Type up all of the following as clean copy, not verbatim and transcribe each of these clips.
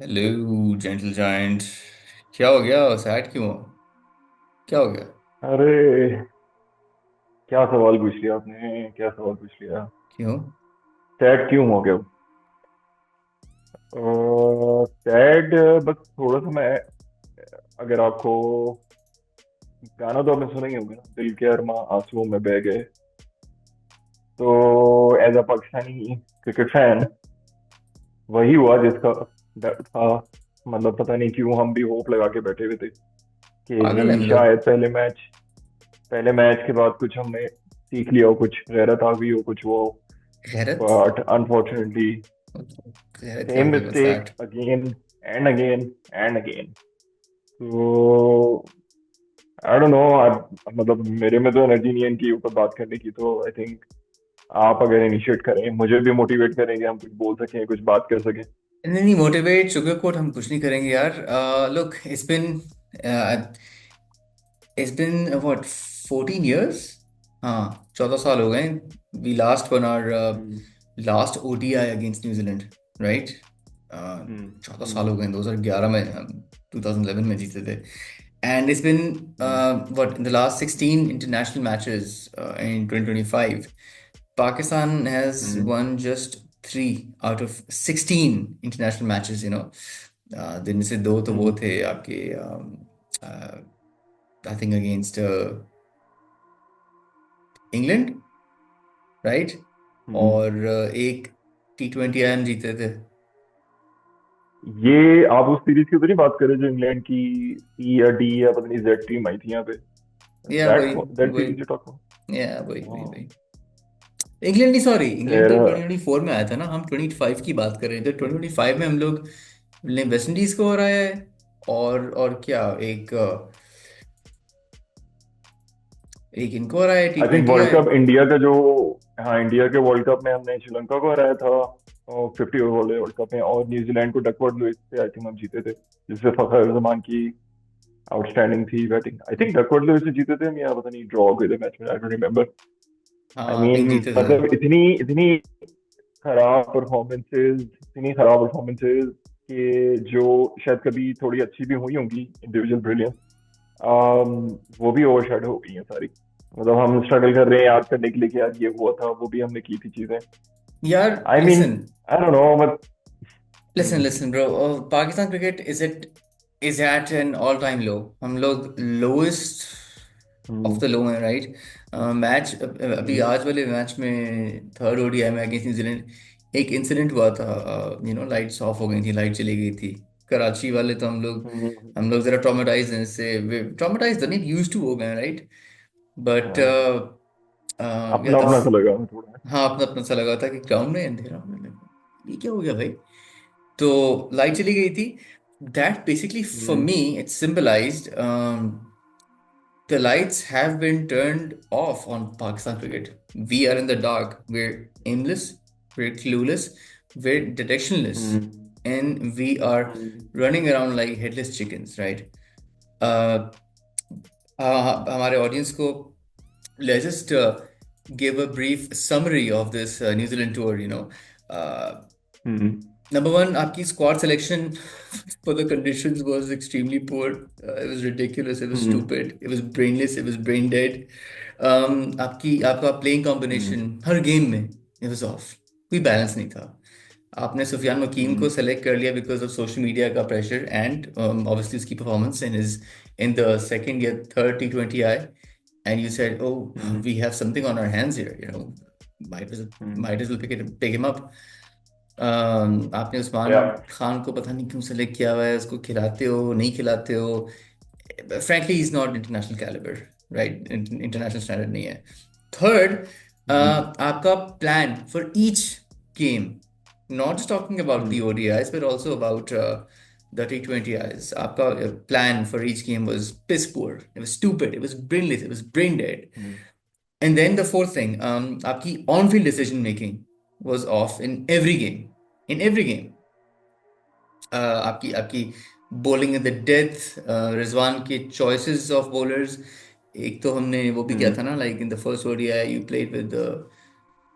Hello gentle giant. क्या हो गया? सैड क्यों हो? क्या हो गया? अरे, क्या सवाल पूछ लिया आपने? क्या सवाल पूछ लिया? क्यों? सैड क्यों हो गया? सैड, बस थोड़ा सा मैं, अगर आपको गाना तो आपने सुना ही होगा ना, दिल के अरमां आंसुओं में बह गए। तो as a Pakistani cricket fan, वही हुआ जिसका डर था। मतलब पता नहीं क्यों हम भी होप लगा के बैठे हुए थे कि पागल है जी हम लोग। शायद पहले मैच के बाद कुछ हमने सीख लिया हो, कुछ गैरत आ गई हो, कुछ वो। गैरत? बट अनफॉर्चुनेटली गैरत क्या सेम होगी? बस mistake that. Again and again and again. तो आई डोंट नो। मतलब मेरे में तो एनर्जी नहीं है इनके ऊपर बात करने की, तो आई थिंक आप अगर इनिशिएट करें, मुझे भी मोटिवेट करेंगे, हम कुछ बोल सकें, कुछ बात कर सकें। नहीं नहीं, मोटिवेट शुगर कोट हम कुछ नहीं करेंगे यार। Look, it's been what 14 years. हाँ, 14 साल हो गए। We last one hour hmm. Last ODI against New Zealand, right? Hmm. 14 साल हम्म। हो गए। 2011 में हम 2011 में जीते थे। And it's been hmm. what in the last 16 international matches in 2025, Pakistan has hmm. won just 3 out of 16 international matches, जिनमें से दो तो वो हम्म। थे आपके I think against England, right? Hmm. और एक T20 आई हम जीते थे। ये आप उस सीरीज की तो नहीं बात कर रहे जो इंग्लैंड की सी या डी या पता नहीं जेड टीम आई थी यहाँ पे? या दैट वही दैट वही सीरीज यू टॉक या वही वही अबाउट? वही इंग्लैंड नहीं, सॉरी, इंग्लैंड तो तेरा। 2024 में आया था ना। हम 25 की बात कर रहे थे। 2025 में हम लोग ने वेस्ट इंडीज को हराया है। और क्या, एक इनको हराया है T I think twenty world आए। कप इंडिया का जो, हाँ, इंडिया के वर्ल्ड कप में हमने श्रीलंका को हराया था, और 50 ओवर वाले वर्ल्ड कप में, और न्यूजीलैंड को डकवर्थ लुईस से आई थिंक हम जीते थे, जिससे फखर जमान की आउटस्टैंडिंग थी batting. I think Duckworth Lewis से जीते थे हम, या पता नहीं ड्रॉ हुए थे मैच में, आई डोंट रिमेम्बर। आई हाँ, आई मीन थिंक जीते थे। मतलब इतनी इतनी खराब परफॉर्मेंसेज कि जो शायद कभी थोड़ी अच्छी भी हुई होंगी इंडिविजुअल ब्रिलियंस, वो भी ओवरशैडो हो गई हैं सारी। मतलब हम स्ट्रगल कर रहे हैं याद करने के लिए कि यार ये हुआ था, वो भी हमने की थी चीजें। यार I mean listen, I don't know but. Listen listen bro, Pakistan cricket is at an all time low. हम लोग लोएस्ट ऑफ द लो है, राइट? मैच अभी आज वाले मैच में थर्ड ओडीआई में अगेंस्ट न्यूजीलैंड एक इंसिडेंट हुआ था। लाइट्स ऑफ हो गई थी, लाइट चली गई थी। कराची वाले तो हम लोग जरा ट्रॉमेटाइज हैं इससे। ट्रॉमेटाइज तो नहीं, यूज टू हो गए, राइट? बट या अपना द अपना सा लगा थोड़ा। हाँ, अपना अपना सा लगा था कि ग्राउंड में अंधेरा होने लगा। ये क्या हो गया भाई? तो लाइट चली गई थी। That basically for hmm. Me it symbolized the lights have been turned off on Pakistan cricket. We are in the dark. We're aimless. We're clueless. We're directionless, hmm. and we are hmm. running around like headless chickens, right? Uh, हमारे audience को let's just give a brief summary of this New Zealand tour. Uh, hmm. Number one, आपकी squad selection for the conditions was extremely poor. It was ridiculous. It was hmm. stupid. It was brainless. It was brain dead. आपका playing हम्म। combination हर game में it was off. कोई balance नहीं था। आपने सुफियान वकीम को हम्म। Select कर लिया बिकॉज ऑफ सोशल मीडिया का प्रेशर एंड ऑब्वियसली उसकी परफॉर्मेंस इन द सेकंड या third T20 I, and you said, oh, hmm. we have something on our hands here, might as hmm. might as well pick him up. आपने या। उस्मान खान को पता नहीं क्यों select किया हुआ है। उसको खिलाते हो नहीं खिलाते हो? Frankly is not international calibre, right? International standard नहीं है। Third, hmm. आपका plan for each game, not just talking about the hmm. ODIs but also about the T20Is, आपका plan for each game was piss poor. It was stupid. It was brainless. It was brain dead. Hmm. And then the fourth thing, आपकी on-field decision making was off in every game. In every game. आपकी आपकी bowling in the death, Rizwan के choices of bowlers। एक तो हमने वो भी किया हम्म। था ना, like in the first ODI you played with the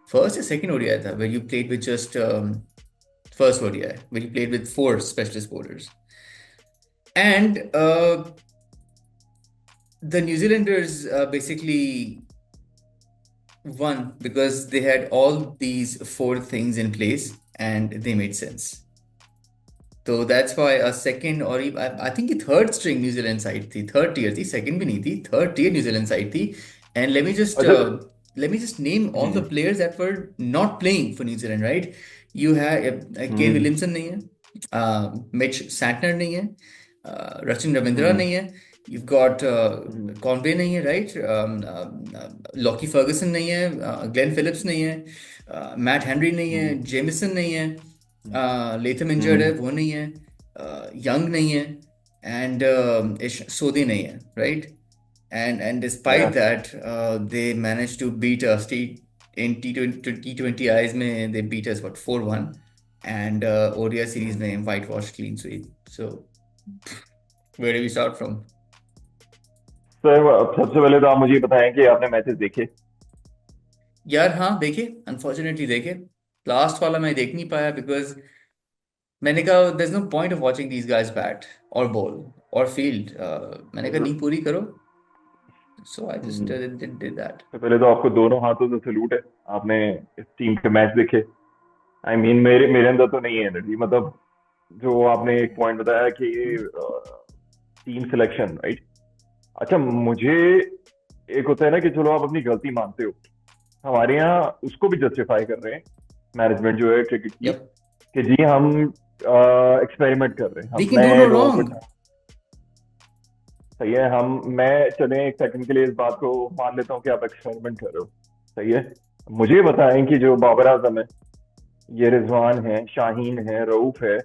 first या second ODI था where you played with just first ODI, where he played with four specialist bowlers. And the New Zealanders basically won because they had all these four things in place and they made sense. तो that's why a second or I think the third string New Zealand side थी, third tier थी, second भी नहीं थी, third tier New Zealand side थी. And अच्छा। let me just name all the hmm. players that were not playing for New Zealand, right? You have Kane hmm. Williamson नहीं है, Mitch Santner नहीं है, Rachin Ravindra हम्म। नहीं है. You've got हम्म। Conway नहीं है, right? Lockie Ferguson नहीं है, Glenn Phillips नहीं है, Matt Henry नहीं है, हम्म। Jamieson नहीं है, हम्म। लेथम इंजर्ड है हम्म। वो नहीं है, यंग नहीं है, एंड सोदी नहीं है, राइट. And या। despite that, they managed to beat us in T20 Is में they beat us what 4-1, and ODI series हम्म। में whitewash clean sweep. So where do we start from? Sir अब सबसे पहले तो आप मुझे बताएं कि आपने मैचेस देखे। यार हाँ देखे, अनफॉर्चुनेटली देखे. लास्ट वाला मैं देख नहीं पाया बिकॉज मैंने कहा there's no point of watching these guys bat or bowl or field. मैंने कहा नींद पूरी करो. So I just hmm. did that. तो पहले तो आपको दोनों हाथों से सैल्यूट है, आपने इस टीम के मैच देखे। आई मीन मेरे मेरे अंदर तो नहीं है एनर्जी, मतलब जो आपने एक पॉइंट बताया कि टीम सिलेक्शन, राइट। अच्छा, मुझे एक होता है ना कि चलो आप अपनी गलती मानते हो, हमारे यहाँ उसको भी जस्टिफाई कर रहे हैं मैनेजमेंट जो है क्रिकेट की, Yep. कि जी हम एक्सपेरिमेंट कर रहे हैं, We हम can do नए no लोगों को। wrong. सही है, हम मैं चले एक सेकंड के लिए इस बात को मान लेता हूँ कि आप एक्सपेरिमेंट कर रहे हो। सही है, मुझे बताएं कि जो बाबर आजम है, ये रिजवान है, शाहीन है, रऊफ है,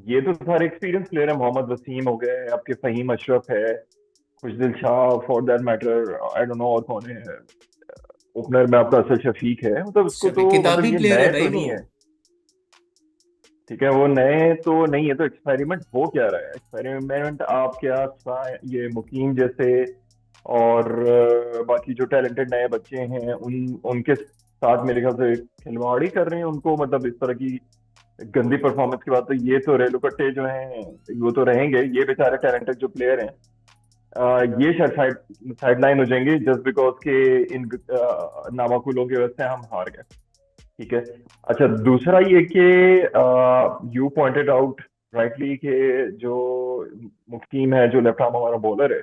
ये तो सारे एक्सपीरियंस प्लेयर है। मोहम्मद वसीम हो गए, आपके फहीम अशरफ है, Khushdil Shah, for that matter I don't know और कौन है। ओपनर में आपका असद शफीक है, मतलब उसको शफी तो मतलब किताबी ये प्लेयर है नए भाई तो वो. नहीं है। ठीक है, वो नए तो नहीं है, तो एक्सपेरिमेंट हो क्या रहा है? एक्सपेरिमेंट आप क्या ये मुकीम जैसे और बाकी जो टैलेंटेड नए बच्चे हैं उनके साथ मेरे ख्याल से खिलवाड़ी कर रहे हैं उनको, मतलब इस तरह की गंदी परफॉर्मेंस के बाद तो ये तो रेलुकट्टे जो हैं वो तो रहेंगे, ये बेचारे टैलेंटेड जो प्लेयर हैं ये शायद साइडलाइन हो जाएंगे जस्ट बिकॉज के इन नामाकुलों की वजह से हम हार गए। ठीक है। अच्छा, दूसरा ये कि यू पॉइंटेड आउट राइटली कि जो मुकीम है, जो लेफ्ट आर्म हमारा बॉलर है,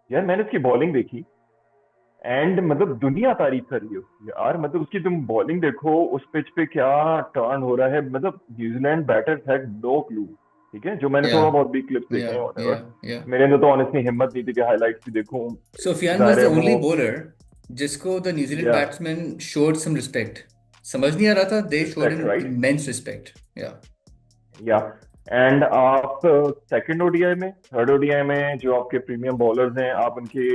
यार मैंने उसकी बॉलिंग देखी एंड मतलब दुनिया तारीफ कर रही है उसकी यार, मतलब उसकी तुम बॉलिंग देखो, उस पिच पे क्या टर्न हो रहा है, मतलब New Zealand batters had no clue. ठीक है, जो मैंने थोड़ा Yeah, बहुत भी क्लिप्स देखे हैं yeah, whatever, yeah, yeah. मेरे अंदर तो ऑनेस्टली हिम्मत नहीं थी कि हाईलाइट्स भी देखूं। Sufyan was जाहिर the है वो। only bowler जिसको the New Zealand या। batsmen showed some respect. समझ नहीं आ रहा था. They showed respect, him right. immense respect. Yeah. या। एंड आप सेकंड ओडीआई में, थर्ड ओडीआई में जो आपके प्रीमियम बॉलर्स हैं, आप उनके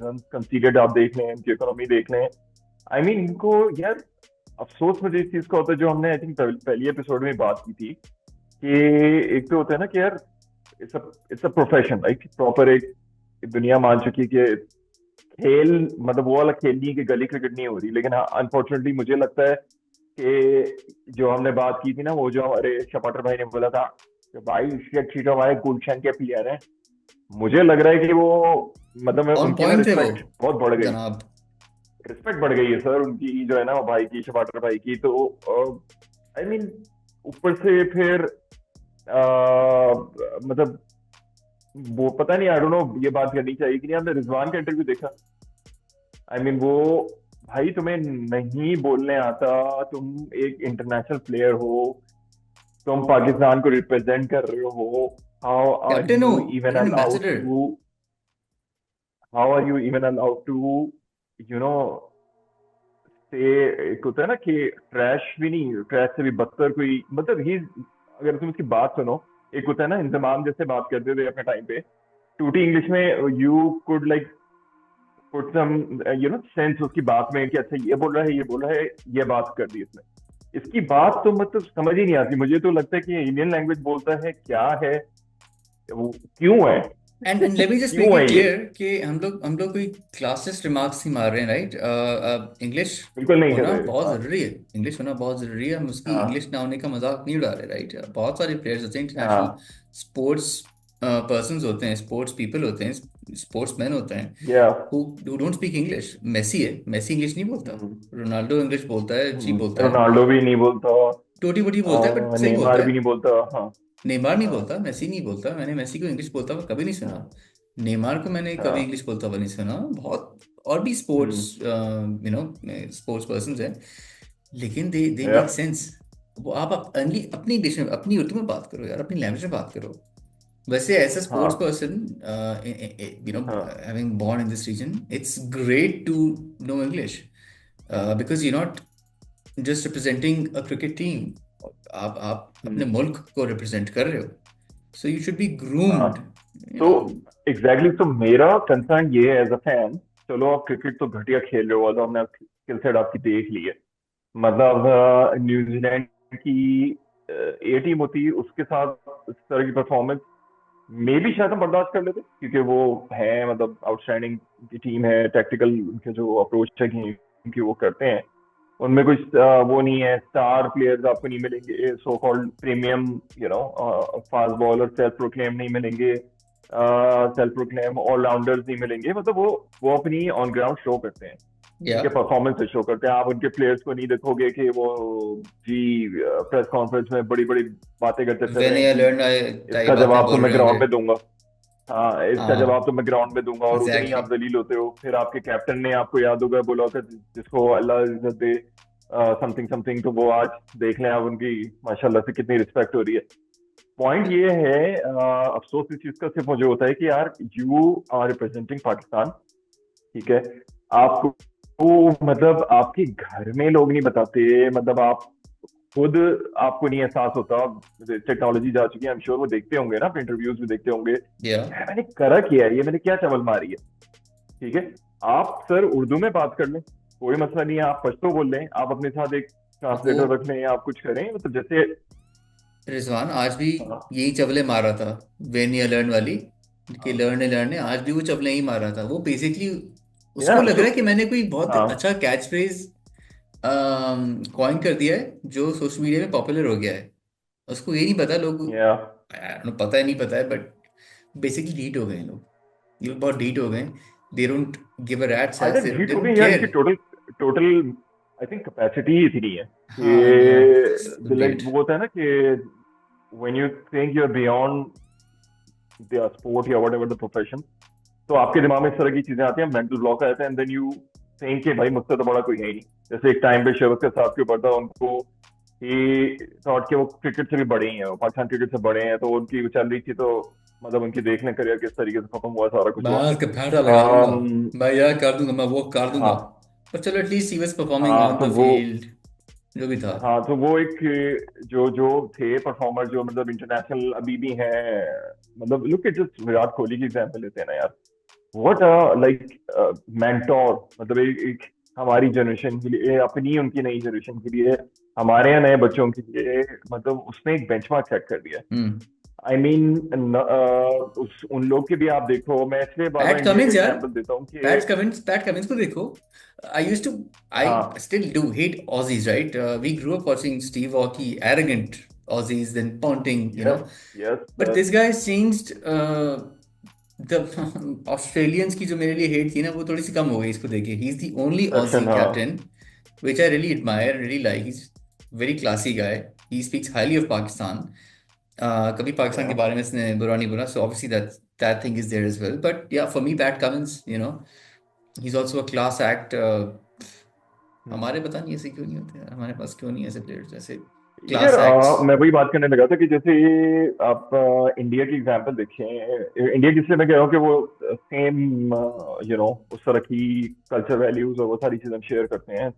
रन कंसीडर्ड आप देख लें, उनकी इकोनॉमी देख लें। आई मीन इनको यार अफसोस मुझे इस चीज का होता है, जो हमने आई थिंक पहली एपिसोड में बात की थी कि एक तो होता है ना कि यार it's a profession, right. Proper एक दुनिया मान चुकी है कि खेल मतलब वो वाला खेल नहीं है कि गली क्रिकेट नहीं हो रही, लेकिन हाँ अनफॉर्चुनेटली मुझे लगता है कि जो हमने बात की थी ना, वो जो हमारे शपाटर भाई ने बोला था कि भाई इससे अच्छी तो हमारे गुलशन के प्लेयर हैं, मुझे लग रहा है कि वो मतलब On उनकी ना point थे वो रिस्पेक्ट बहुत बढ़ गई। जनाब. रिस्पेक्ट बढ़ गई है सर उनकी, जो है ना भाई की, शपाटर भाई की। तो आई मीन ऊपर से फिर मतलब वो पता नहीं, आई डोंट नो ये बात करनी चाहिए कि नहीं, आपने रिजवान का इंटरव्यू देखा? आई मीन वो, भाई तुम्हें नहीं बोलने आता, तुम एक इंटरनेशनल प्लेयर हो, तुम पाकिस्तान को रिप्रेजेंट कर रहे हो, हाउ आर Captain हो, you even you're an allowed ambassador. To how are you even allowed to you know say, एक होता है ना कि ट्रैश भी नहीं, ट्रैश से भी बदतर कोई, मतलब ही, अगर तुम इसकी बात सुनो, एक होता है ना इंतमाम जैसे बात करते थे अपने टाइम पे, टूटी इंग्लिश में you could like put some sense उसकी बात में कि अच्छा ये बोल रहा है, ये बोल रहा है, ये बात कर दी इसने। इसकी बात तो मतलब समझ ही नहीं आती, मुझे तो लगता है कि इंडियन लैंग्वेज बोलता है क्या है, वो क्यों है, and let me just make क्यों है इट ये? क्लियर कि हम लोग कोई क्लासेस रिमार्क्स नहीं मार रहे हैं, राइट? इंग्लिश बिल्कुल नहीं कर होना रहे। बहुत हाँ। ज़रूरी है, इंग्लिश होना बहुत ज़रूरी है। हम उसकी इंग्लिश हाँ। ना होने का मजाक नहीं उड़ा रहे, राइट? बहुत सारे प्लेयर्स होते हैं, इंटरनेशनल हाँ। स्पोर्ट्स पर्सन्स होते हैं, स्पोर्ट्स पीपल होते हैं, स्पोर्ट्स मैन होते हैं या। Who don't speak English. Messi है, मेसी इंग्लिश नहीं बोलता। रोनाल्डो इंग्लिश बोलता है, अच्छी बोलता है, रोनाल्डो भी नहीं बोलता। टोटी बोटी बोलता है, बट सही बोलता नेमार भी है। नहीं बोलता। हाँ। नेमार नहीं हाँ। बोलता, मेसी नहीं बोलता। मैंने मेसी को इंग्लिश बोलता हुआ कभी नहीं सुना। हाँ। नेमार को मैंने कभी हाँ। इंग्लिश बोलता हुआ नहीं सुना। बहुत और भी स्पोर्ट्स हम्म। स्पोर्ट्स पर्सन हैं, लेकिन दे या। Make sense. वो आप अपनी इंग्लिश में, अपनी उर्दू में बात करो यार, अपनी लैंग्वेज में बात करो। वैसे एज अ स्पोर्ट्स हाँ। पर्सन, हाँ। Having born in this region, it's great to know English, because you're not just representing a cricket team. आप अपने हम्म। मुल्क को रिप्रेजेंट कर रहे हो, so you should be हाँ। groomed, you तो know. एग्जैक्टली तो मेरा कंसर्न ये है एज अ फैन। चलो आप क्रिकेट तो घटिया खेल रहे हो, तो हमने स्किल सेट आपकी देख ली है। मतलब न्यूजीलैंड की ए टीम होती, उसके साथ इस तरह की परफॉर्मेंस मे भी शायद हम बर्दाश्त कर लेते, क्योंकि वो है मतलब आउटस्टैंडिंग की टीम है। टैक्टिकल उनके जो अप्रोच है गेम की वो करते हैं, उनमें कुछ वो नहीं है। स्टार प्लेयर्स आपको नहीं मिलेंगे, so called premium you know fast bowler self proclaim नहीं मिलेंगे, सेल्फ प्रोक्लेम ऑलराउंडर्स नहीं मिलेंगे। मतलब वो अपनी ऑन ग्राउंड शो करते हैं, ठीक है, Yeah, परफॉर्मेंस से शो करते हैं। आप उनके प्लेयर्स को नहीं देखोगे कि वो जी प्रेस कॉन्फ्रेंस में बड़ी बड़ी बातें करते फिर when रहे हैं I कि learned I टाइप इसका बातें जवाब तो बोल मैं रहे होंगे। ग्राउंड में दूंगा। हाँ, इसका जवाब तो हाँ, मैं ग्राउंड में दूंगा, और उतनी ही एग्जैक्टली। आप जलील होते हो। फिर आपके कैप्टन ने आपको याद होगा बोला होगा, जिसको अल्लाह इज्जत दे समथिंग समथिंग, तो वो आज देख लें आप उनकी माशाल्लाह से कितनी रिस्पेक्ट हो रही है। पॉइंट ये है, अफसोस इस चीज का सिर्फ मुझे होता है कि यार यू आर रिप्रेजेंटिंग पाकिस्तान, ठीक है। आपको मतलब आपके घर में लोग नहीं बताते, मतलब आप खुद आपको नहीं एहसास होता। टेक्नोलॉजी जा चुकी है, आई एम श्योर वो देखते होंगे ना, इंटरव्यूज भी देखते होंगे। या यार मैंने करा किया है, ये मैंने क्या चवल मारी है, ठीक है। आप सर उर्दू में बात कर लें, कोई मसला नहीं है। आप पश्तो बोल लें, आप अपने साथ एक वो ट्रांसलेटर रख लें, आप कुछ करें मतलब जैसे। रिजवान आज भी हाँ। यही चवले मार रहा था, वेन या लर्न वाली, कि हाँ। लर्न लर्न, आज भी वो चवले ही मार रहा था। वो बेसिकली या उसको लग तो। रहा है कि मैंने कोई बहुत हाँ। अच्छा कैच फ्रेज कॉइन कर दिया है जो सोशल मीडिया में पॉपुलर हो गया है। उसको ये नहीं पता लोग, या। पता है नहीं पता है, बट बेसिकली ढीठ हो गए हैं लोग। ये लोग बहुत ढीठ हो गए। They don't give a rat's ass, either they हीट हो डोंट गई या केयर। इनकी total total I think capacity ही इतनी है हाँ या कि लाइक ग्रेट। वो होता है ना कि when you think you are beyond the sport या वट एवर द प्रोफेशन, तो आपके दिमाग में इस तरह की चीजें आती हैं, मेंटल ब्लॉक आते हैं, एंड देन यू थिंक कि भाई मुझसे तो बड़ा कोई है ही नहीं। जैसे एक टाइम पे शहबज के साथ के ऊपर था, उनको ही थॉट कि वो क्रिकेट से भी बड़े ही हैं, वो पाकिस्तान क्रिकेट से बड़े हैं, तो उनकी चल रही थी, तो मतलब उनकी देख लें करियर किस तरीके से खत्म हुआ, सारा कुछ हुआ। मैं उसका फैटा लगा दूंगा, अम, मैं यह कर दूंगा, मैं वो कर दूंगा। हाँ। पर चलो एटलीस्ट ही वाज परफॉर्मिंग हाँ ऑन तो द वो फील्ड, जो भी था। हाँ तो वो एक जो जो थे परफॉर्मर जो मतलब इंटरनेशनल अभी भी हैं। मतलब look at just Virat Kohli की एग्जांपल लेते हैं ना यार, व्हाट लाइक मेंटोर। मतलब एक हमारी जनरेशन के लिए, अपनी उनकी नई जनरेशन के लिए, हमारे यहाँ नए बच्चों के लिए, मतलब उसने एक बेंचमार्क सेट कर दिया। हम्म। आई मीन उस उन लोग के भी आप देखो, मैं इसलिए बार बार पैट इंडिया का कमिंस यार, एग्जांपल देता हूँ कि पैट कमिंस को देखो। आई यूज्ड टू, आई हाँ। Still do hate Aussies, right? We grew up watching Steve Aoki, arrogant Aussies, then taunting, yes. Yes but sir. this guy has changed the Australians की जो मेरे लिए hate थी ना, वो थोड़ी सी कम हो गई इसको देखे। He is the only Aussie perception. हाँ। Captain which I really admire, really like. He's very classy guy. He speaks highly of Pakistan. कभी पाकिस्तान के या। बारे में इसने बुरा नहीं बोला, so obviously that thing is there as well. But yeah, for me, Pat Cummins, he's also a class act. हमारे पता नहीं ऐसे क्यों नहीं होते यार, हमारे पास क्यों नहीं ऐसे प्लेयर्स ऐसे यार क्लास एक्ट्स। मैं वही बात करने लगा था कि जैसे आप इंडिया की एग्जांपल देखें। इंडिया किससे मैं कह रहा हूँ कि वो सेम उस तरह की कल्चर वैल्यूज और वो सारी चीजें हम शेयर करते हैं।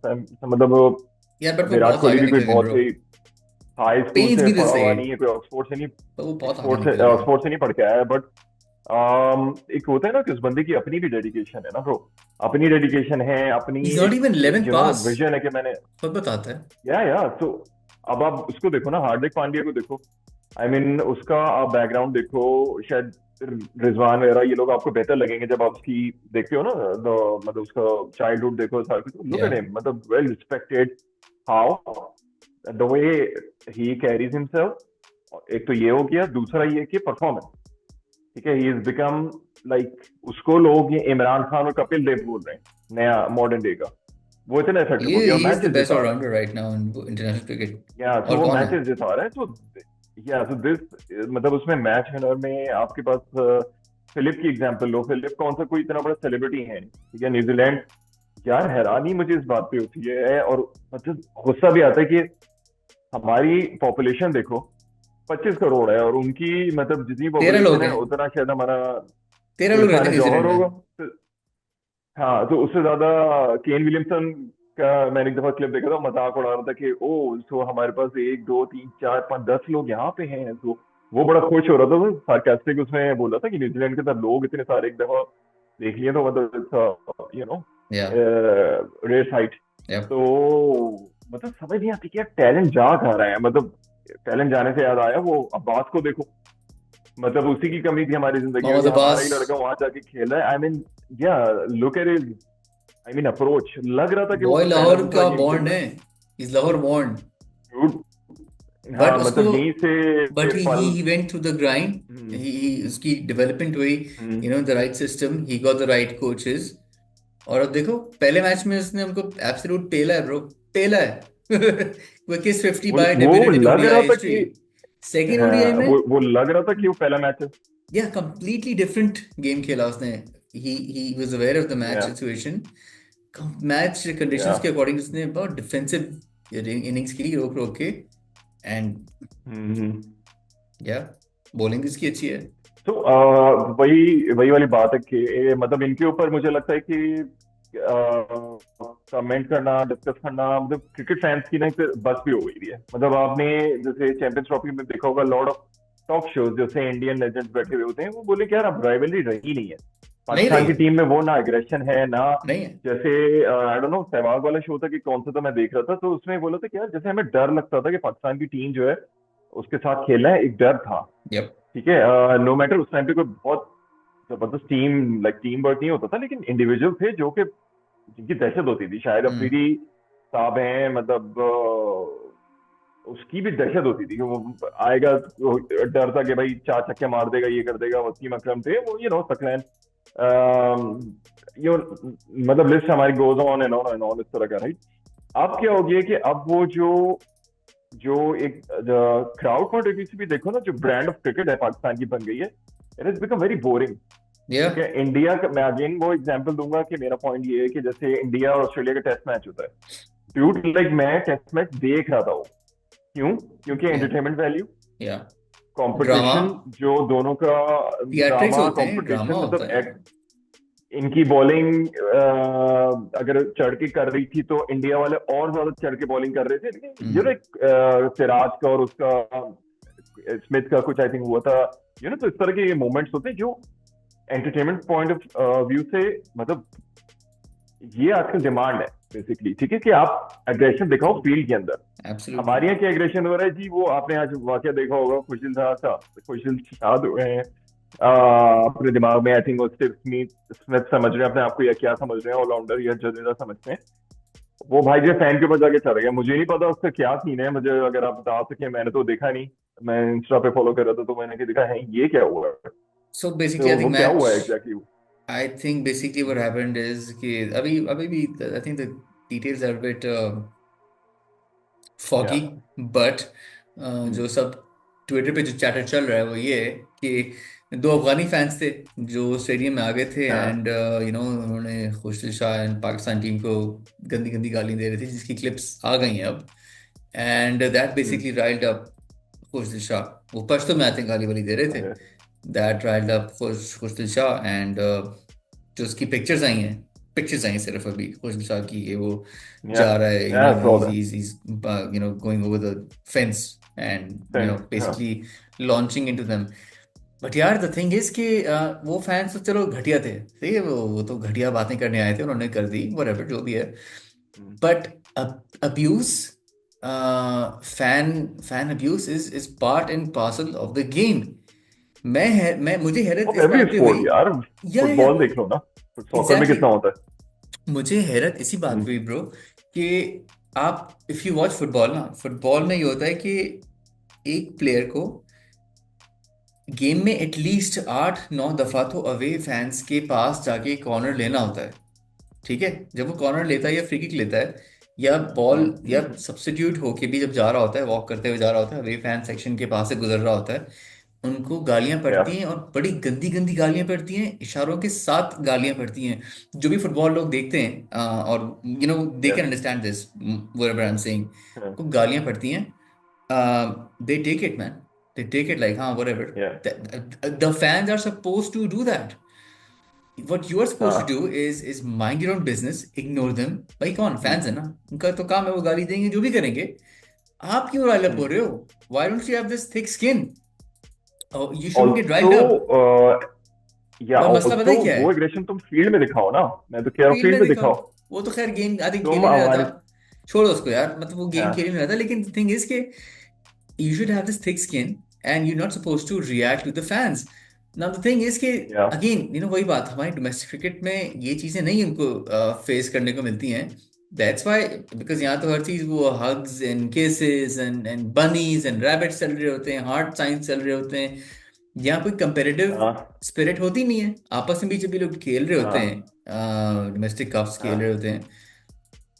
मतलब यार बट वो विराट बहुत कोहली आगे भी कोई निकल गए बहुत ब्रो। ही हाई स्कूल पेन्स से भी द पढ़ा हुआ सेम, नहीं है, कोई ऑक्सफोर्ड से नहीं, पर वो बहुत आगे निकल गए। ऑक्सफोर्ड से नहीं पढ़ के आया है। बट एक होता है ना कि उस बंदे की अपनी भी डेडिकेशन है ना ब्रो, अपनी डेडिकेशन है, अपनी He's not एक even 11th पास, विजन है कि मैंने। खुद बताता है। या तो अब आप उसको देखो ना, हार्दिक पांड्या को देखो। आई मीन उसका आप बैकग्राउंड देखो, शायद रिजवान वगैरह ये लोग आपको बेहतर लगेंगे जब आप उसकी देखते हो ना, मतलब उसका चाइल्डहुड देखो सारा कुछ, लुक एट या हिम, मतलब well respected, how the way he carries himself. एक तो ये हो गया, दूसरा ये कि परफॉर्मेंस, ठीक है, ही इज बिकम लाइक, उसको लोग ये इमरान खान और कपिल देव बोल रहे हैं नया मॉडर्न डे का। वो इतना इफेक्टिव हो गया, he is the matches best जिता रहा है। Allrounder right now in international cricket. या तो और वो कौन है? मैचेस जिता रहा है, तो या तो दिस, मतलब उसमें मैच विनर में आपके पास फिलिप की एग्जांपल लो। फिलिप कौन सा कोई इतना बड़ा सेलिब्रिटी है नहीं, ठीक है, न्यूजीलैंड। यार हैरानी मुझे इस बात पे होती है, और मतलब गुस्सा भी आता है कि हमारी पॉपुलेशन देखो 25 करोड़ है, और उनकी मतलब जितनी 13 लोग पॉपुलेशन है हैं। उतना शायद हमारा 13 लोग रहते इरफान हैं जौहर न्यूजीलैंड में। होगा। हाँ, तो उससे ज्यादा केन विलियमसन का मैंने एक दफा क्लिप देखा था, मजाक उड़ा रहा था कि ओ तो हमारे पास 1 2 3 4 5 10 लोग यहाँ पे हैं, तो वो बड़ा खुश हो रहा था, तो सार्कास्टिक उसमें बोल रहा था कि न्यूजीलैंड के अंदर लोग इतने सारे एक दफा देख लिए, तो मतलब इट्स यू नो या रेयर साइट। या तो मतलब समझ नहीं आती कि यार टैलेंट जा कहाँ रहा है, मतलब टैलेंट जाने से याद आया, वो अब्बास को देखो, मतलब उसी की कमी थी हमारी जिंदगी में मोहम्मद कि हमारा अब्बास। ही लड़का वहां जाके खेल रहा है। आई मीन, या look at is, I mean approach, लग रहा था कि वो बॉय पहला लाहौर दूसरा का गेम खेल बॉर्न रहा है। Is Lahore born. है। बट हाँ, उसको मतलब यहीं से बट पल। He went through the grind. Hmm, he उसकी डेवलपमेंट हुई। Hmm, the right system, he got the right coaches. और अब देखो पहले मैच में उसने हमको एब्सोल्यूट टेला है ब्रो। टेला है। क्विकेस्ट 50 बाय वो डेब्यूटेंट इन लग रहा ओडीआई था हिस्ट्री। कि, सेकेंड ओडीआई हाँ, में वो लग रहा था कि वो पहला मैच है। या कंप्लीटली डिफरेंट गेम खेला उसने। He was aware of the match या सिचुएशन। मैच या कंडीशंस के अकॉर्डिंग उसने बहुत डिफेंसिव इनिंग्स खेली, रोक रोक के। एंड हम्म। या बॉलिंग इसकी अच्छी है। तो वही वही वाली बात है कि मतलब इनके ऊपर मुझे लगता है कि कमेंट करना, डिस्कस करना, मतलब क्रिकेट फैंस की ना एक बस भी हो गई है। मतलब आपने जैसे चैंपियंस ट्रॉफी में देखा होगा, लॉर्ड ऑफ टॉक शोज जैसे इंडियन लेजेंड्स बैठे हुए होते हैं, वो बोले कि यार अब राइवलरी रही नहीं है नहीं पाकिस्तान रही की है। टीम में, वो ना एग्रेशन है ना। नहीं है। जैसे आई डोंट नो सहवाग वाला शो था कि कौन सा था, मैं देख रहा था, तो उसमें बोला था कि यार जैसे हमें डर लगता था कि पाकिस्तान की टीम जो है उसके साथ खेलना है, एक डर था, यप। ठीक है। नो मैटर उस टाइम पे कोई बहुत जबरदस्त टीम, लाइक टीम वर्क नहीं होता था, लेकिन इंडिविजुअल थे जो कि जिनकी दहशत होती थी। शायद हम्म। अफरीदी साहब हैं, मतलब उसकी भी दहशत होती थी कि वो आएगा, वो डर था कि भाई 4 छक्के मार देगा, ये कर देगा। वसीम अकरम थे वो, सकलैन, यो मतलब लिस्ट हमारी goes on and on and on, इस तरह का, राइट। अब क्या हो गया कि अब वो जो जो एक क्राउड क्वांटिटी भी देखो ना, जो ब्रांड ऑफ क्रिकेट है पाकिस्तान की बन गई है, it has become very boring. या ठीक है, इंडिया का मैं अगेन वो एग्जांपल दूंगा कि मेरा पॉइंट ये है कि जैसे इंडिया और ऑस्ट्रेलिया का टेस्ट मैच होता है, ड्यूड लाइक मैं टेस्ट मैच देख रहा था वो, क्यों? क्योंकि या एंटरटेनमेंट वैल्यू, या ड्रामा। कंपटीशन, जो दोनों का थिएट्रिक्स ड्रामा होते हैं, ड्रामा कंपटीशन, होता मतलब है। इनकी बॉलिंग अगर चढ़ के कर रही थी तो इंडिया वाले और ज्यादा चढ़ के बॉलिंग कर रहे थे, लेकिन हम्म। सिराज का और उसका स्मिथ का कुछ आई थिंक हुआ था, तो इस तरह के मोमेंट्स होते हैं जो एंटरटेनमेंट पॉइंट ऑफ व्यू से, मतलब ये आजकल डिमांड है बेसिकली, ठीक है, कि आप एग्रेशन दिखाओ फील्ड के अंदर। एब्सोल्युटली। हमारे यहाँ क्या एग्रेशन हो रहा है जी, वो आपने आज वाकया देखा होगा, खुशदिल शाद हुए हैं अपने दिमाग में, आई थिंक वो स्टीव स्मिथ स्मिथ समझ रहे हैं अपने आप को, या क्या समझ रहे हैं, ऑलराउंडर या जडेजा समझते हैं। वो भाई जो फैन के ऊपर जाके चढ़ गया, मुझे नहीं पता उसका क्या सीन है, मुझे अगर आप बता सके, मैंने तो देखा नहीं, मैं इंस्टा पे फॉलो कर रहा था, तो मैंने क्या देखा है, ये क्या हुआ है? सो बेसिकली तो आई वो थिंक क्या मैच, हुआ है exactly? I think basically what happened is कि अभी अभी भी I think the details are bit या फॉगी। बट जो सब ट्विटर पे जो चैटर चल रहा है वो ये है कि दो अफगानी फैंस थे जो स्टेडियम में आ गए थे। हाँ। एंड उन्होंने खुशदिल शाह एंड पाकिस्तान टीम को गंदी गंदी गाली दे रहे थे, जिसकी क्लिप्स आ गई हैं अब। And that basically riled up Khushdil Shah. वो पश्तो में आई थिंक गाली वाली दे रहे थे। That riled up Khushdil Shah. And जो उसकी पिक्चर्स आई हैं सिर्फ अभी खुशदिल शाह की, ये वो या जा रहा है, या so that he's going over the fence and sense, हाँ। basically launching into them. But यार द थिंग इज कि वो फैंस तो चलो घटिया थे, ठीक है, वो तो घटिया बातें करने आए थे, उन्होंने कर दी whatever जो भी है। But abuse, fan fan abuse is part and parcel of the game. मैं मुझे हैरत ऑफ इस एवरी बात पे हुई। स्पोर्ट यार, या फुटबॉल देख लो ना, सॉकर में एग्जैक्टली, कितना होता है। मुझे हैरत इसी बात हम्म, पे हुई ब्रो कि आप इफ यू वॉच फुटबॉल ना, फुटबॉल में ये होता है कि एक प्लेयर को गेम में एटलीस्ट 8-9 दफा तो अवे फैंस के पास जाके कॉर्नर लेना होता है। ठीक है, जब वो कॉर्नर लेता है या फ्री किक लेता है या बॉल या हम्म। सब्स्टिट्यूट होके भी जब जा रहा होता है, वॉक करते हुए जा रहा होता है, वे फैन सेक्शन के पास से गुजर रहा होता है, उनको गालियां या पड़ती हैं और बड़ी गंदी गंदी गालियां पड़ती हैं, इशारों के साथ गालियां पड़ती हैं। जो भी फुटबॉल लोग देखते हैं और दे या can understand this whatever I am saying, को गालियां पड़ती हैं, they take it man, they take it like हाँ व्हाटएवर, या the fans are suppose to do that. what you are supposed to हाँ। do is mind your own business, ignore them। भाई कौन हम्म, fans है ना, उनका तो काम है, वो गाली देंगे जो भी करेंगे। आप क्यों राइल अप हो रहे हो? why don't you have this thick skin? oh, you shouldn't get also riled up। या पर मसला पता ऑल्सो है क्या है? वो एग्रेशन तुम फील्ड में दिखाओ ना, मैं तो कह रहा हूँ फील्ड फील्ड में में दिखाओ, दिखाओ। वो तो खैर गेम आई थिंक खेल तुम ही नहीं रहा था, हमारे छोड़ो उसको यार, मतलब वो गेम खेल ही हाँ नहीं रहा था, लेकिन थिंग इज के you should have this thick skin and you're not supposed to react to the fans। now the thing is कि या again वही बात, हमारी डोमेस्टिक क्रिकेट में ये चीजें नहीं उनको फेस करने को मिलती हैं। दैट्स व्हाई, बिकॉज यहाँ तो हर चीज वो hugs and kisses and bunnies and rabbits चल रहे होते हैं, हार्ट साइंस चल रहे होते हैं। यहाँ कोई कंपेरेटिव हाँ स्पिरिट होती नहीं है आपस में भी, जब भी लोग खेल रहे होते हाँ हैं डोमेस्टिक कप्स खेल रहे हाँ होते हैं,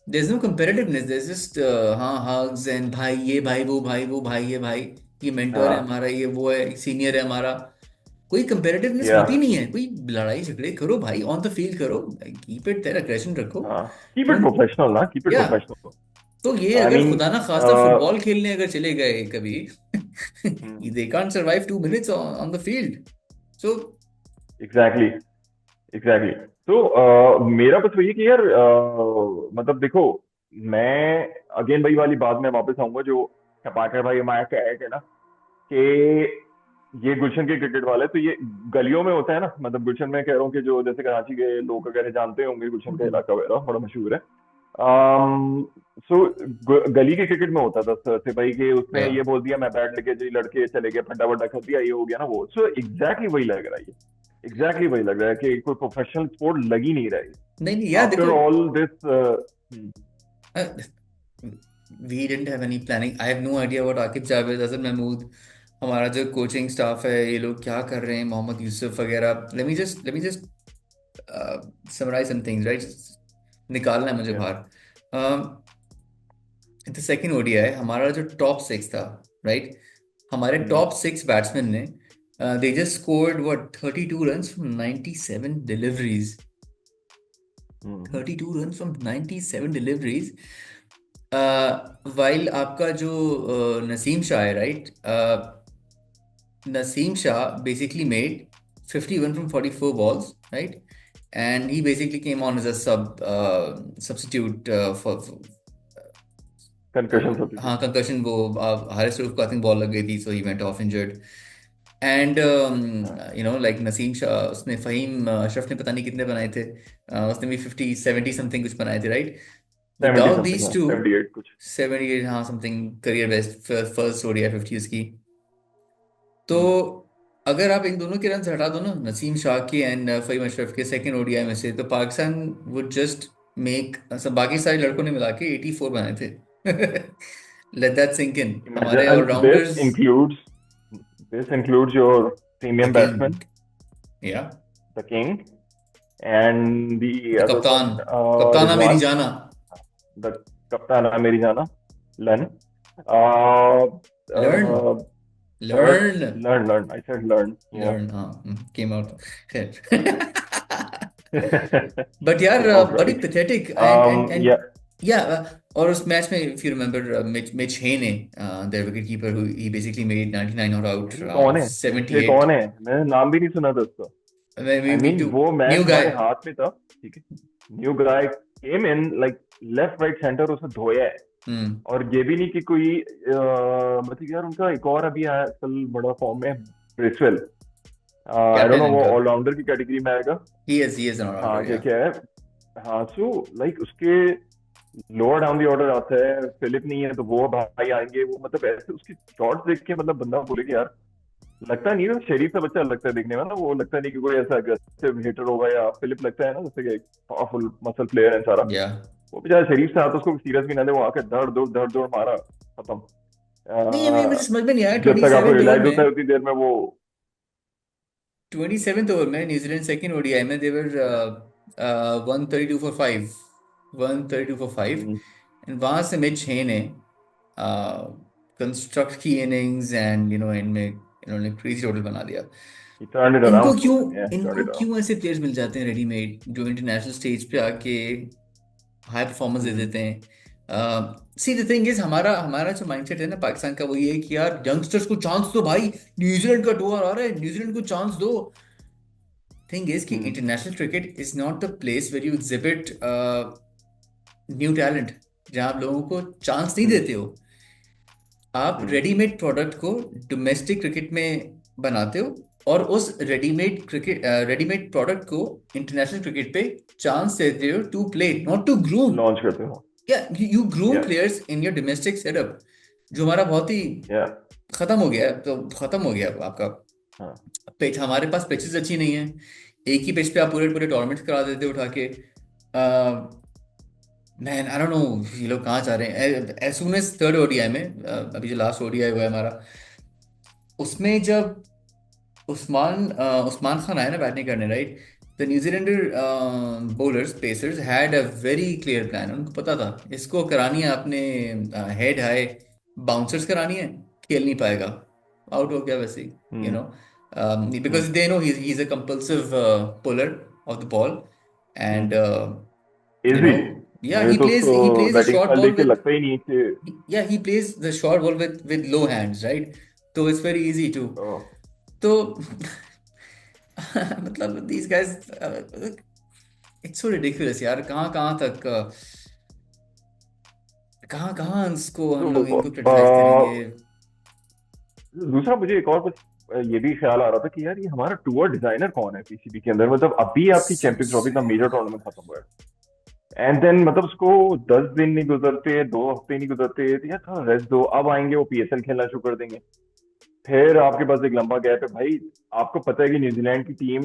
there's no competitiveness, there's just हाँ hugs and भाई ये भाई वो भाई वो भाई ये भाई, ये मेंटोर है हाँ हमारा, ये वो है सीनियर है हमारा। कोई कंपेरेटिवनेस या होती नहीं है, कोई लड़ाई झगड़े करो भाई ऑन द फील्ड करो, कीप इट देयर, अग्रेशन रखो। हाँ। कीप इट तुम प्रोफेशनल ना, कीप इट या प्रोफेशनल। तो ये आई अगर मीन खुदा ना खास्ता फुटबॉल खेलने अगर चले गए कभी they can't survive 2 minutes on the field. So exactly exactly. तो मेरा बस वही है कि यार मतलब देखो, मैं अगेन वही वाली बात में वापस आऊंगा जो टपाकर भाई हमारे का ऐड है ना, कि ये गुलशन के क्रिकेट वाले तो ये गलियों में होता है ना, मतलब गुलशन में कह रहा हूँ कि जो जैसे कराची के लोग वगैरह जानते होंगे, गुलशन का इलाका वगैरह बड़ा मशहूर है। सो गली के क्रिकेट में होता था से भाई कि उसने या ये बोल दिया मैं बैट लेके जी लड़के चले गए, फड्डा वड्डा कर दिया, ये हो गया ना वो। सो एग्जैक्टली वही लग रहा है, ये एग्जैक्टली वही लग रहा है कि कोई प्रोफेशनल स्पोर्ट लग ही नहीं रही नहीं नहीं यार आफ्टर देखो, all this. We didn't have any planning, I have no idea what Aqib Javed, Azhar Mahmood, हमारा जो कोचिंग स्टाफ है, ये लोग क्या कर रहे हैं, मोहम्मद यूसुफ वगैरह, let me just summarise some things right, निकालना है मुझे बाहर। द सेकंड ओडीआई हमारा जो टॉप सिक्स था, राइट, हमारे टॉप सिक्स बैट्समैन ने they just scored what 32 runs from 97 deliveries, 32 runs from 97 deliveries. While आपका जो नसीम शाह है, right, Naseem Shah basically made 51 from 44 balls, right? And he basically came on as a substitute for कंकर्शन हाँ substitute. कंकर्शन, वो हारिस रऊफ को I think ball लग गई थी, so he went off injured. And like Naseem Shah, उसने फहीम अशरफ ने पता नहीं कितने बनाए थे, उसने भी 50-70 समथिंग कुछ बनाए थे, right. Seventy without something, these हाँ टू 78 कुछ। 78 हाँ something, career best first ODI 50 उसकी। तो हम्म, अगर आप इन दोनों के रन हटा दो ना, नसीम शाह के एंड फहीम अशरफ के सेकंड ओडीआई में से, तो पाकिस्तान वुड जस्ट मेक, सब बाकी सारे लड़कों ने मिला के 84 बनाए थे। Let that sink in, imagine हमारे and allrounders. This includes your the premium batsman, king, या the king, and the the other कप्तान, one, कप्ताना मेरी Rizwan, जाना, the Kaptan Amerijana, Len. Uh, learn uh, third, learn learn. I said learn. Yeah. Learn हाँ, came out खैर। But यार Came out बड़ी right. Pathetic and and Yeah. Yeah, और उस मैच में if you remember Mitch Mitch Hay, their wicket keeper, he basically made 99 not out भाई out कौन ऑफ है, ये 78। कौन है, मैंने नाम भी नहीं सुना था उसका। आई मी मीन टू, वो न्यू मैच गाय। हमारे हाथ में था, ठीक है। New guy came in like left right centre, उसने धोया है। हम्म, और ये भी नहीं कि कोई मतलब यार उनका एक और अभी आया कल बड़ा फॉर्म में, Bracewell. I don't captain know वो इनका, ऑलराउंडर की कैटेगरी में आएगा। ही इज एन हाँ ऑलराउंडर क्या या। क्या है। हाँ सो लाइक उसके लोअर डाउन दी ऑर्डर आता है, फिलिप नहीं है तो वो भाई आएंगे, वो मतलब ऐसे उसकी शॉट्स देख के मतलब बंदा बोले कि यार लगता नहीं ना, शरीफ सा बच्चा लगता है देखने में ना, वो लगता नहीं कि कोई ऐसा अग्रेसिव हिटर होगा, या फिलिप लगता है ना जैसे कि एक पावरफुल मसल प्लेयर है सारा। या वो बेचारा शरीफ सा, तो उसको सीरियस भी ना ले, वो आके धड़ दौड़ मारा, खत्म। नहीं, अभी मुझे समझ में नहीं आया, जब ट्वेंटी तक आपको सेवेंथ ओवर रियलाइज होता है में, उतनी देर में वो। 27th ओवर में न्यूजीलैंड सेकंड ओडीआई में देवर 132 फॉर 5, 132 फॉर 5। हम्म, एंड वहां से मिच हे ने कंस्ट्रक्ट की इनिंग्स, एंड इनमें इन्होंने क्रेजी टोटल बना दिया। he turned it इनको around for क्यों them, yeah, he turned इनको it around। क्यों ऐसे प्लेयर्स मिल जाते हैं रेडीमेड, जो इंटरनेशनल स्टेज पे आके हाई परफॉर्मेंस दे हम्म, देते हैं? सी द थिंग इज, हमारा हमारा जो माइंडसेट है ना पाकिस्तान का, वो ये है कि यार यंगस्टर्स को चांस दो भाई, न्यूजीलैंड का टूर आ रहा है, न्यूजीलैंड को चांस दो। थिंग इज कि हम्म, international cricket is not the place where you exhibit new talent, जहां आप लोगों को चांस नहीं हम्म, देते हो। आप हम्म, रेडीमेड प्रोडक्ट को डोमेस्टिक क्रिकेट में बनाते हो, और उस रेडीमेड प्रोडक्ट को इंटरनेशनल क्रिकेट पे चांस देते हो to play, not to groom. Launch करते हो। या यू ग्रूम या players in your domestic setup, जो हमारा बहुत ही या खत्म हो गया है। तो खत्म हो गया अब आपका हाँ। पिच, हमारे पास पिचेस अच्छी नहीं है। एक ही पिच पे आप पूरे पूरे टूर्नामेंट करा देते हो उठा के। मैन आई डोंट नो ये लोग कहाँ जा रहे हैं। As soon as third ODI में, अभी जो लास्ट ओडीआई हुआ है हमारा, उसमें जब उस्मान खान आया ना बैटिंग करने, right, the New Zealander bowlers pacers had a very clear plan. उनको पता था इसको करानी है आपने, हेड हाई बाउंसर्स करानी है, खेल नहीं पाएगा, आउट हो गया वैसे ही, you hmm, no, because hmm. They know he is a compulsive puller of the ball, and you easy. No, या मुझे तो उसको he plays a batting short style ball देख के with, लगता ही नहीं कि yeah, he plays the short ball with low hands, right? So it's very easy to, ओ, तो मतलब these guys, it's so ridiculous यार, कहाँ कहाँ तक कहाँ कहाँ इसको हम लोग तो इनको क्रिटिसाइज करेंगे। दूसरा मुझे एक और कुछ ये भी ख्याल आ रहा था कि यार ये हमारा टूर डिजाइनर कौन है पीसीबी के अंदर, मतलब अभी आपकी चैंपियंस ट्रॉफी सबसे का मेजर टूर्नामेंट खत्म हुआ है, एंड देन मतलब उसको 10 दिन नहीं गुजरते, 2 हफ्ते नहीं गुजरते, तो यार थोड़ा रेस्ट दो, अब आएंगे वो पीएसएल खेलना शुरू कर देंगे। फिर आपके पास एक लंबा गैप है भाई। आपको पता है कि न्यूजीलैंड की टीम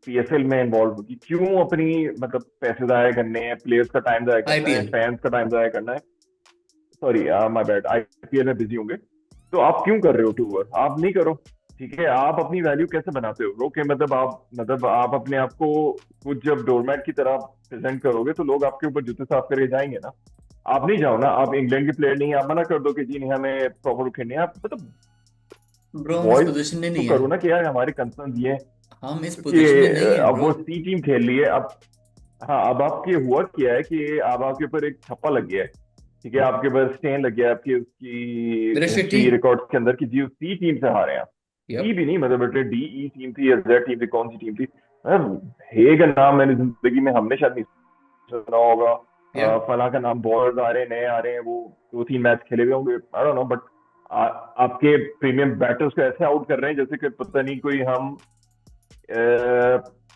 पीएसएल में इन्वॉल्व होगी, क्यों अपनी मतलब पैसे जाया करने हैं, प्लेयर्स का टाइम जाया करना है, आईपीएल। फैंस का टाइम जाया करना है, सॉरी माय बैड, आईपीएल में बिजी होंगे। तो आप क्यों कर रहे हो टूर? आप नहीं करो। ठीक है, आप अपनी वैल्यू कैसे बनाते हो? ओके, मतलब आप अपने आप को कुछ जब डोरमैट की तरह प्रेजेंट करोगे तो लोग आपके ऊपर जूते साफ करके जाएंगे ना। आप नहीं जाओ ना, आप इंग्लैंड के प्लेयर नहीं, आप मना कर दो कि जी नहीं हमें प्रॉपर खेलने हैं, आप मतलब ब्रो हम इस वॉइस पोजीशन में तो नहीं है, करो ना कि यार हमारे कंसर्न ये हैं। हम इस पोजीशन में क्योंकि नहीं है अब ब्रो। वो सी टीम खेल रही है अब। हाँ, अब आपके हुआ क्या है कि अब आपके ऊपर एक छप्पा लग गया है। ठीक है, आपके ऊपर स्टेन लग गया है आपकी उसकी मेरा शिट्टी। हिस्ट्री रिकॉर्ड के अंदर कि जी उस सी टीम से हारे हैं आप। सी यप। भी नहीं, मतलब बेटे डी ई टीम थी या जेड टीम थी, कौन सी टीम थी? हे का नाम मैंने जिंदगी में हमने शायद नहीं सुना होगा। यप। फला का नाम, बॉलर्स आ रहे हैं, नए आ रहे हैं, वो 2-3 मैच खेले हुए होंगे, आई डोंट नो, बट आपके प्रीमियम बैटर्स को ऐसे आउट कर रहे हैं जैसे कि पता नहीं कोई हम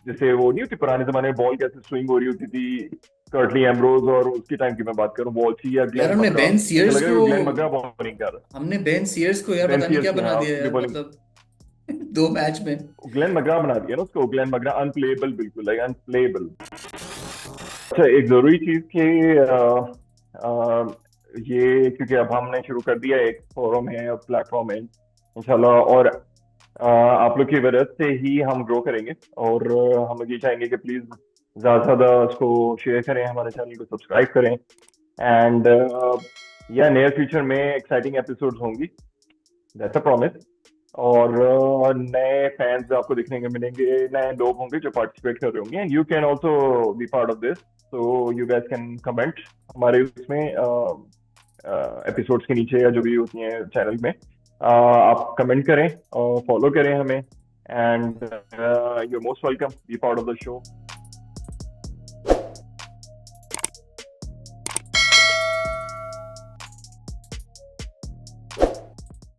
जैसे वो नहीं होती पुराने जमाने में बॉल कैसे स्विंग हो रही होती थी, कर्टली एम्ब्रोज और उसकी टाइम की मैं बात करूं, वॉल्ची या यार ग्लेन मकरा। मुझे लग रहा है वो ग्लेन मकरा बॉलिंग कर रहा हमने बेन सीयर्स को यार है, बेन पता नहीं सीयर्स क्या की, बना हाँ दिया उसकी भी यार, बॉलिंग। मतलब 2 मैच में। ग्लेन मकरा बना दिया ना उसको, ग्लेन मकरा अनप्लेएबल, बिल्कुल लाइक अनप्लेएबल। अच्छा, एक जरूरी चीज कि ये क्योंकि अब हमने शुरू कर दिया, एक फोरम है और प्लेटफॉर्म है इंशाल्लाह, और आप लोग की वजह से ही हम ग्रो करेंगे, और हम लोग ये चाहेंगे कि प्लीज ज्यादा से ज्यादा इसको शेयर करें, हमारे चैनल को सब्सक्राइब करें, एंड या नियर फ्यूचर में एक्साइटिंग एपिसोड्स होंगी, दैट्स अ प्रॉमिस। और नए फैंस आपको दिखने को मिलेंगे, नए लोग होंगे जो पार्टिसिपेट कर रहे होंगे, and you can also be part of this, so you gas can comment हमारे उसमें एपिसोड्स के नीचे या जो भी होती हैं चैनल में। आप कमेंट करें और फॉलो करें हमें, and you are most welcome, be part of the show.